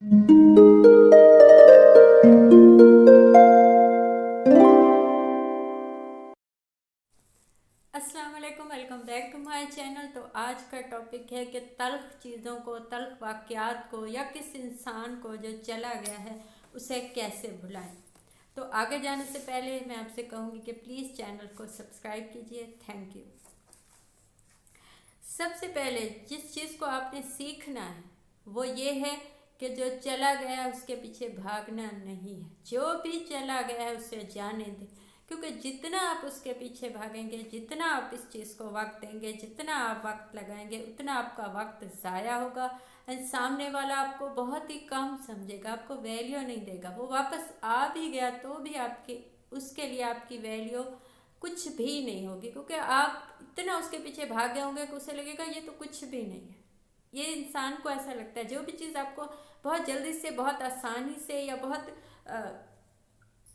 अस्सलाम वालेकुम, welcome back to my channel. तो आज का टॉपिक है कि तल्ख चीज़ों को, तल्ख वाक़यात को या किस इंसान को जो चला गया है उसे कैसे भुलाएं। तो आगे जाने से पहले मैं आपसे कहूँगी कि प्लीज़ चैनल को सब्सक्राइब कीजिए। Thank you. सबसे पहले जिस चीज़ को आपने सीखना है वो ये है कि जो चला गया उसके पीछे भागना नहीं है। जो भी चला गया है उसे जाने दें, क्योंकि जितना आप उसके पीछे भागेंगे, जितना आप इस चीज़ को वक्त देंगे, जितना आप वक्त लगाएंगे, उतना आपका वक्त ज़ाया होगा। सामने वाला आपको बहुत ही कम समझेगा, आपको वैल्यू नहीं देगा। वो वापस आ भी गया तो भी आपकी उसके लिए आपकी वैल्यू कुछ भी नहीं होगी, क्योंकि आप इतना उसके पीछे भागे होंगे कि उसे लगेगा ये तो कुछ भी नहीं है। ये इंसान को ऐसा लगता है। जो भी चीज़ आपको बहुत जल्दी से, बहुत आसानी से या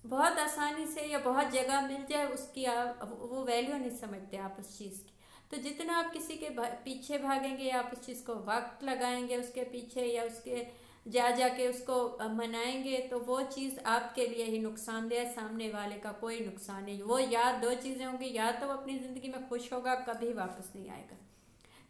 बहुत आसानी से या बहुत जगह मिल जाए, उसकी आप वो वैल्यू नहीं समझते आप उस चीज़ की। तो जितना आप किसी के पीछे भागेंगे या आप उस चीज़ को वक्त लगाएंगे उसके पीछे, या उसके जा के उसको मनाएंगे, तो वो चीज़ आपके लिए ही नुकसानदेह है, सामने वाले का कोई नुकसान नहीं। वो या दो चीज़ें होंगी, या तो वो अपनी ज़िंदगी में खुश होगा, कभी वापस नहीं आएगा,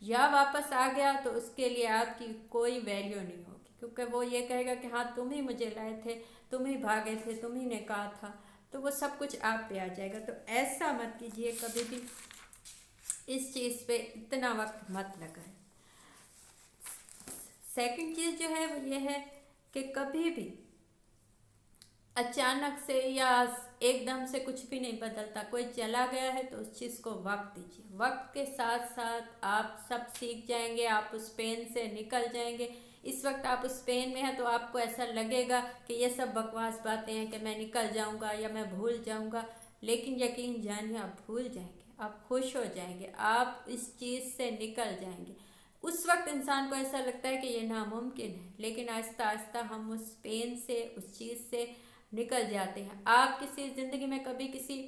या वापस आ गया तो उसके लिए आपकी कोई वैल्यू नहीं होगी, क्योंकि वो ये कहेगा कि हाँ तुम ही मुझे लाए थे, तुम ही भागे थे, तुम ही ने कहा था। तो वो सब कुछ आप पे आ जाएगा। तो ऐसा मत कीजिए, कभी भी इस चीज़ पे इतना वक्त मत लगाए। सेकंड चीज़ जो है वो ये है कि कभी भी अचानक से या एकदम से कुछ भी नहीं बदलता। कोई चला गया है तो उस चीज़ को वक्त दीजिए। वक्त के साथ साथ आप सब सीख जाएंगे, आप उस पेन से निकल जाएंगे। इस वक्त आप उस पेन में हैं तो आपको ऐसा लगेगा कि ये सब बकवास बातें हैं कि मैं निकल जाऊंगा या मैं भूल जाऊंगा, लेकिन यकीन जानिए आप भूल जाएंगे, आप खुश हो जाएंगे, आप इस चीज़ से निकल जाएंगे। उस वक्त इंसान को ऐसा लगता है कि ये नामुमकिन है, लेकिन आहिस्ता आहिस्ता हम उस पेन से, उस चीज़ से निकल जाते हैं। आप किसी ज़िंदगी में कभी किसी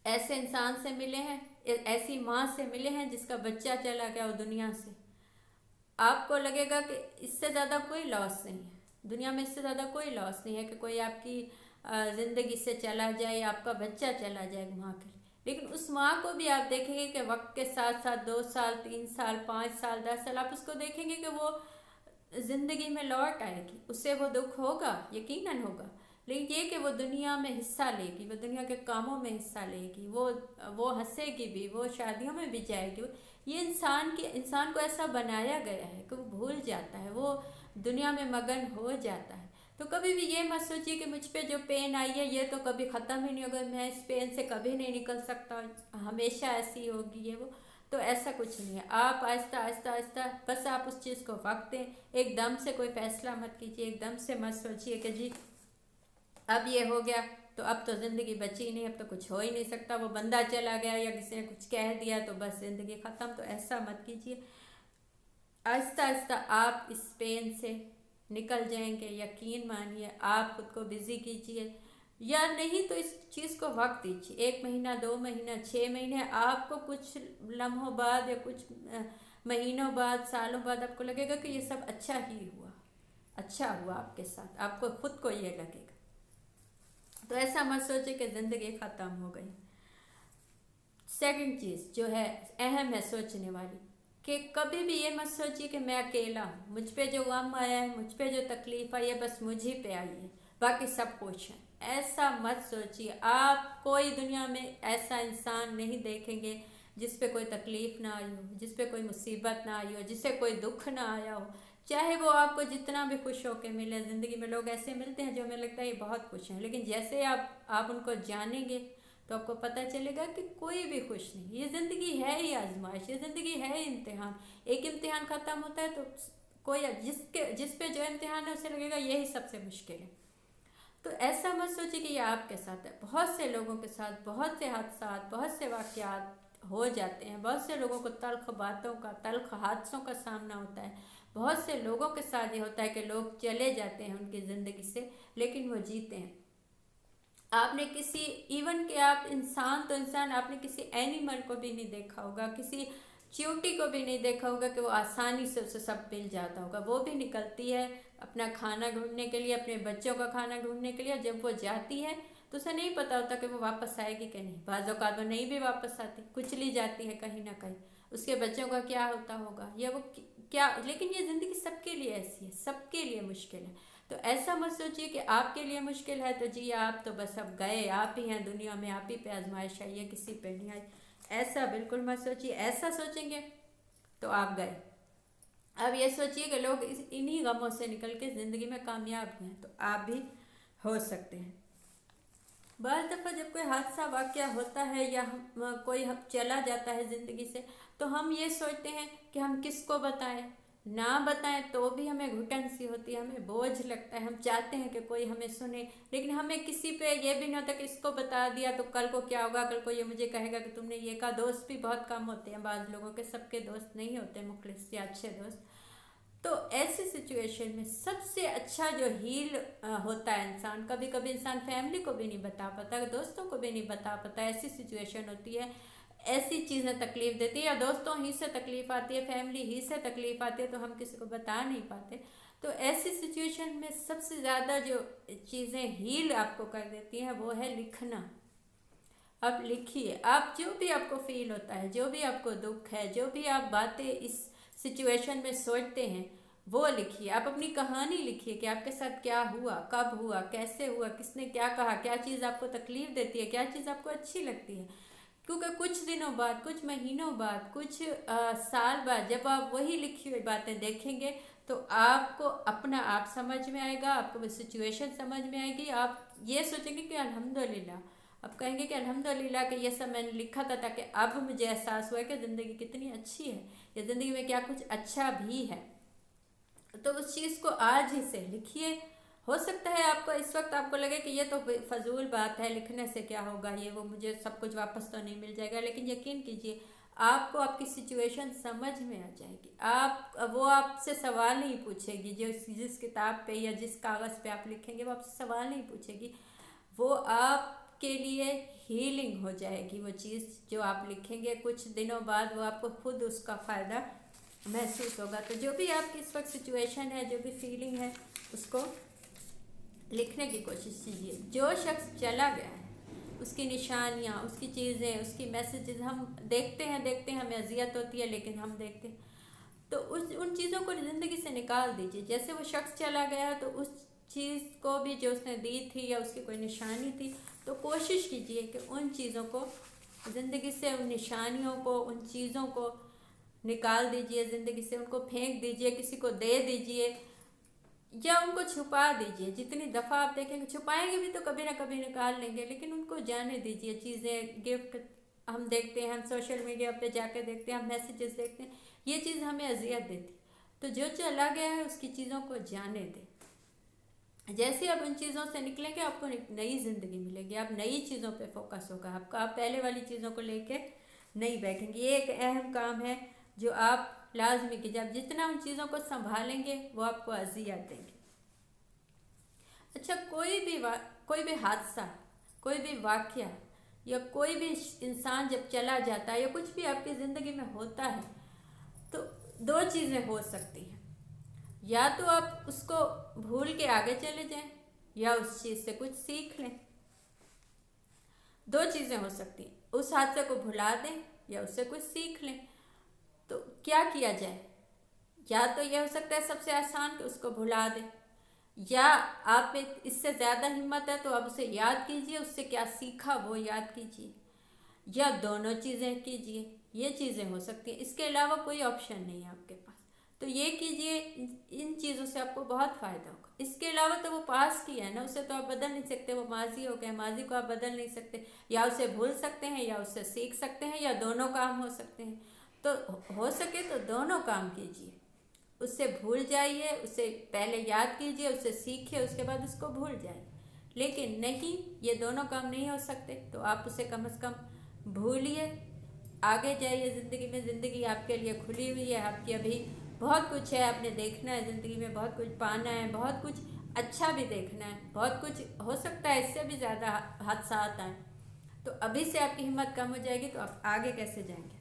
ऐसे इंसान से मिले हैं, ऐसी माँ से मिले हैं जिसका बच्चा चला गया हो दुनिया से? आपको लगेगा कि इससे ज़्यादा कोई लॉस नहीं है दुनिया में, इससे ज़्यादा कोई लॉस नहीं है कि कोई आपकी ज़िंदगी से चला जाए, आपका बच्चा चला जाए माँ के लिए। लेकिन उस माँ को भी आप देखेंगे कि वक्त के साथ साथ 2 साल, 3 साल, 5 साल, 10 साल आप उसको देखेंगे कि वो ज़िंदगी में लौट आएगी। उससे वो दुख होगा, यकीनन होगा, लेकिन ये कि वो दुनिया में हिस्सा लेगी, वो दुनिया के कामों में हिस्सा लेगी, वो हंसेगी भी, वो शादियों में भी जाएगी। ये इंसान को ऐसा बनाया गया है कि वो भूल जाता है, वो दुनिया में मगन हो जाता है। तो कभी भी ये मत सोचिए कि मुझ पे जो पेन आई है ये तो कभी ख़त्म ही नहीं होगा, मैं इस पेन से कभी नहीं निकल सकता, हमेशा ऐसी होगी ये वो। तो ऐसा कुछ नहीं है। आप आहिस्ता आहिस्ता आहिस्ता बस आप उस चीज़ को वक्त दें। एकदम से कोई फैसला मत कीजिए, एकदम से मत सोचिए कि जी अब ये हो गया तो अब तो ज़िंदगी बची नहीं, अब तो कुछ हो ही नहीं सकता, वो बंदा चला गया या किसी ने कुछ कह दिया तो बस ज़िंदगी ख़त्म। तो ऐसा मत कीजिए। आहिस्ता आहिस्ता आप इस पेन से निकल जाएंगे। यकीन मानिए, आप खुद को बिज़ी कीजिए, या नहीं तो इस चीज़ को वक्त दीजिए। 1 महीना, 2 महीना, 6 महीने, आपको कुछ लम्हों बाद या कुछ महीनों बाद, सालों बाद आपको लगेगा कि ये सब अच्छा ही हुआ, अच्छा हुआ आपके साथ, आपको खुद को ये लगेगा। तो ऐसा मत सोचे कि ज़िंदगी ख़त्म हो गई। सेकंड चीज़ जो है अहम है सोचने वाली, कि कभी भी ये मत सोचिए कि मैं अकेला हूँ, मुझ पे जो गम आया है, मुझ पे जो तकलीफ़ आई है बस मुझे पे आई है, बाकी सब खुश हैं। ऐसा मत सोचिए। आप कोई दुनिया में ऐसा इंसान नहीं देखेंगे जिस पे कोई तकलीफ़ ना आई हो, जिस पे कोई मुसीबत ना आई हो, जिसे कोई दुख ना आया हो, चाहे वो आपको जितना भी खुश होकर मिले। ज़िंदगी में लोग ऐसे मिलते हैं जो हमें लगता है ये बहुत खुश हैं, लेकिन जैसे आप उनको जानेंगे तो आपको पता चलेगा कि कोई भी खुश नहीं। ये ज़िंदगी है ही आजमाइश, ये ज़िंदगी है ही इम्तिहान। एक इम्तिहान ख़त्म होता है तो कोई जिस पे जो इम्तिहान है उसे लगेगा यही सबसे मुश्किल है। तो ऐसा मत सोचिए कि ये आपके साथ है। बहुत से लोगों के साथ बहुत से हादसात, बहुत से वाक़यात हो जाते हैं। बहुत से लोगों को तल्ख बातों का, तल्ख हादसों का सामना होता है। बहुत से लोगों के साथ ये होता है कि लोग चले जाते हैं उनकी ज़िंदगी से, लेकिन वो जीते हैं। आपने किसी, इवन के आप इंसान तो इंसान, आपने किसी एनिमल को भी नहीं देखा होगा, किसी चींटी को भी नहीं देखा होगा कि वो आसानी से उसे सब मिल जाता होगा। वो भी निकलती है अपना खाना ढूंढने के लिए, अपने बच्चों का खाना ढूंढने के लिए। जब वो जाती है तो उसे नहीं पता होता कि वो वापस आएगी कि नहीं। बाज़ औक़ात वो नहीं भी वापस आती, कुचली जाती है कहीं ना कहीं, उसके बच्चों का क्या होता होगा या वो क्या। लेकिन ये ज़िंदगी सबके लिए ऐसी है, सबके लिए मुश्किल है। तो ऐसा मत सोचिए कि आपके लिए मुश्किल है तो जी आप तो बस अब गए, आप ही हैं दुनिया में, आप ही पे आजमाइश आई है, किसी पे नहीं आई। ऐसा बिल्कुल मत सोचिए। ऐसा सोचेंगे तो आप गए। अब ये सोचिए कि लोग इन्हीं गमों से निकल के ज़िंदगी में कामयाब हुए हैं, तो आप भी हो सकते हैं। बाज़ दफ़ा जब कोई हादसा वाक़या होता है या कोई हम चला जाता है ज़िंदगी से, तो हम ये सोचते हैं कि हम किसको बताएं, ना बताएं तो भी हमें घुटन सी होती है, हमें बोझ लगता है, हम चाहते हैं कि कोई हमें सुने, लेकिन हमें किसी पे ये भी नहीं होता कि इसको बता दिया तो कल को क्या होगा, कल को ये मुझे कहेगा कि तुमने ये कहा। दोस्त भी बहुत कम होते हैं बाज़ लोगों के, सबके दोस्त नहीं होते मुखलिस या अच्छे दोस्त। तो ऐसी सिचुएशन में सबसे अच्छा जो हील होता है इंसान, कभी कभी इंसान फैमिली को भी नहीं बता पाता, दोस्तों को भी नहीं बता पाता, ऐसी सिचुएशन होती है, ऐसी चीज़ें तकलीफ़ देती है या दोस्तों ही से तकलीफ़ आती है, फैमिली ही से तकलीफ़ आती है, तो हम किसी को बता नहीं पाते। तो ऐसी सिचुएशन में सबसे ज़्यादा जो चीज़ें हील आपको कर देती हैं वो है लिखना। अब लिखिए, आप जो भी आपको फील होता है, जो भी आपको दुख है, जो भी आप बातें इस सिचुएशन में सोचते हैं वो लिखिए। आप अपनी कहानी लिखिए कि आपके साथ क्या हुआ, कब हुआ, कैसे हुआ, किसने क्या कहा, क्या चीज़ आपको तकलीफ़ देती है, क्या चीज़ आपको अच्छी लगती है। क्योंकि कुछ दिनों बाद, कुछ महीनों बाद, कुछ साल बाद जब आप वही लिखी हुई बातें देखेंगे तो आपको अपना आप समझ में आएगा, आपको वो सिचुएशन समझ में आएगी। आप ये सोचेंगे कि अल्हम्दुलिल्लाह, अब कहेंगे कि अल्हम्दुलिल्लाह कि ये सब मैंने लिखा था ताकि अब मुझे एहसास हुआ कि ज़िंदगी कितनी अच्छी है, या ज़िंदगी में क्या कुछ अच्छा भी है। तो उस चीज़ को आज ही से लिखिए। हो सकता है आपको इस वक्त आपको लगे कि ये तो फजूल बात है, लिखने से क्या होगा, ये वो मुझे सब कुछ वापस तो नहीं मिल जाएगा, लेकिन यकीन कीजिए आपको आपकी सिचुएशन समझ में आ जाएगी। वो आपसे सवाल नहीं पूछेगी, जो जिस किताब पे या जिस कागज़ पे आप लिखेंगे वो आपसे सवाल नहीं पूछेगी, वो आपके लिए हीलिंग हो जाएगी। वो चीज़ जो आप लिखेंगे कुछ दिनों बाद वो आपको खुद उसका फ़ायदा महसूस होगा। तो जो भी आपकी इस वक्त सिचुएशन है, जो भी फीलिंग है, उसको लिखने की कोशिश कीजिए। जो शख्स चला गया है उसकी निशानियाँ, उसकी चीज़ें, उसकी मैसेजेस हम देखते हैं, हमें अजियत होती है लेकिन हम देखते हैं। तो उन चीज़ों को ज़िंदगी से निकाल दीजिए। जैसे वो शख्स चला गया है तो उस चीज़ को भी जो उसने दी थी या उसकी कोई निशानी थी, तो कोशिश कीजिए कि उन चीज़ों को ज़िंदगी से, उन निशानियों को, उन चीज़ों को निकाल दीजिए ज़िंदगी से, उनको फेंक दीजिए, किसी को दे दीजिए या उनको छुपा दीजिए। जितनी दफ़ा आप देखेंगे, छुपाएंगे भी तो कभी ना कभी निकाल लेंगे, लेकिन उनको जाने दीजिए। चीज़ें, गिफ्ट हम देखते हैं, हम सोशल मीडिया पे जाके देखते हैं, हम मैसेजेस देखते हैं, ये चीज़ हमें अजियत देती। तो जो चला गया है उसकी चीज़ों को जाने दें। जैसे आप उन चीज़ों से निकलेंगे आपको एक नई ज़िंदगी मिलेगी, आप नई चीज़ों पे फोकस होगा आपका, आप पहले वाली चीज़ों को लेके नहीं बैठेंगे। ये एक अहम काम है जो आप लाजमी कीजिए। आप जितना उन चीज़ों को संभालेंगे वो आपको अजियत देंगे। अच्छा, कोई भी हादसा, कोई भी वाक़या या कोई भी इंसान जब चला जाता है या कुछ भी आपकी ज़िंदगी में होता है तो दो चीज़ें हो सकती हैं। या तो आप उसको भूल के आगे चले जाएं या उस चीज़ से कुछ सीख लें। दो चीज़ें हो सकती हैं, उस हादसे को भुला दें या उससे कुछ सीख लें। तो क्या किया जाए? या तो यह हो सकता है सबसे आसान कि उसको भुला दें, या आप में इससे ज़्यादा हिम्मत है तो आप उसे याद कीजिए, उससे क्या सीखा वो याद कीजिए, या दोनों चीज़ें कीजिए। ये चीज़ें हो सकती हैं, इसके अलावा कोई ऑप्शन नहीं है आपके पास। तो ये कीजिए, इन चीज़ों से आपको बहुत फ़ायदा होगा। इसके अलावा तो वो पास की है ना, उसे तो आप बदल नहीं सकते, वो माजी हो गया, माजी को आप बदल नहीं सकते। या उसे भूल सकते हैं या उससे सीख सकते हैं, या दोनों काम हो सकते हैं। तो हो सके तो दोनों काम कीजिए। उससे भूल जाइए, उसे पहले याद कीजिए, उससे सीखिए, उसके बाद उसको भूल जाइए। लेकिन नहीं, ये दोनों काम नहीं हो सकते तो आप उसे कम से कम भूलिए, आगे जाइए ज़िंदगी में। ज़िंदगी आपके लिए खुली हुई है, आपकी अभी बहुत कुछ है, आपने देखना है ज़िंदगी में, बहुत कुछ पाना है, बहुत कुछ अच्छा भी देखना है, बहुत कुछ हो सकता है इससे भी ज़्यादा हादसा आए। तो अभी से आपकी हिम्मत कम हो जाएगी तो आप आगे कैसे जाएंगे।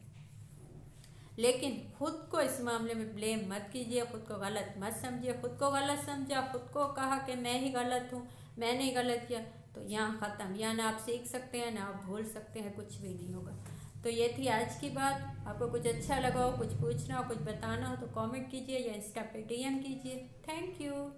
लेकिन खुद को इस मामले में ब्लेम मत कीजिए, खुद को गलत मत समझिए। खुद को गलत समझा, खुद को कहा कि मैं ही गलत हूँ, मैंने ही गलत किया, तो यहाँ ख़त्म। या ना आप सीख सकते हैं ना आप भूल सकते हैं, कुछ भी नहीं होगा। तो ये थी आज की बात। आपको कुछ अच्छा लगा हो, कुछ पूछना हो, कुछ बताना हो तो कमेंट कीजिए या इंस्टा पे DM कीजिए। Thank you.